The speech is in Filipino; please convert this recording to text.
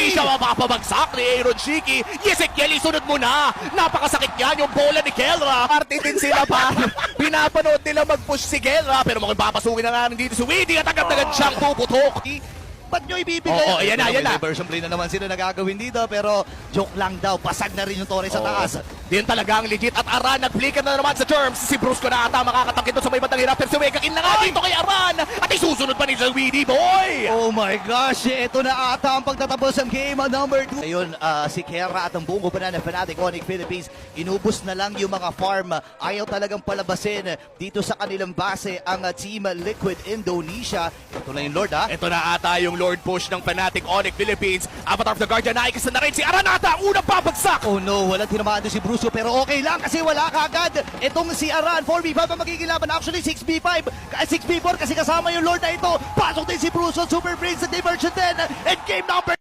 Hindi siya mapapabagsak ni Aaron Shiki. Ezekiel, isunod mo na. Napakasakit yan yung bola ni Kelra. Party din sila pa. Pinapanood nila mag-push si Kelra. Pero mukhang papasukin na nga dito si Weedy at agad-agad siyang puputok. Ba't nyo ibibigay? Oo, ayan na, ayan na. Version play na naman sila nagagawin dito, pero joke lang daw. Pasag na rin yung Torres sa taas. Din talagang legit at Aran nag-flicker na naman sa terms. Si Brusco na ata makakatakit doon sa may batang hirap. Pero si Wega in na nga dito kay Aran. At isusunod pa ni Weedy boy. Oh my gosh, ito na ata ang pagtatapos ng game number 2. Ngayon, si Kera at ang buong kumpanan ng Fnatic Onyx Philippines, inubos na lang yung mga farm. Ayaw talagang palabasin dito sa kanilang base ang Team Liquid Indonesia. Ito na yung Lord ha. Ito na ata yung Lord push ng Fnatic Onyx Philippines. Avatar of the Guardian, naikisa na rin si Aran ata. Unang babagsak. Oh no, walang tinamaan doon si Brucio pero okay lang kasi wala kagad. Itong si Aran, 4v5 ang magiging laban. Actually, 6v5, 6v4 kasi kasama yung Lord na ito. Pasok din si Brucio, Super Prince, Diversion 10, and game number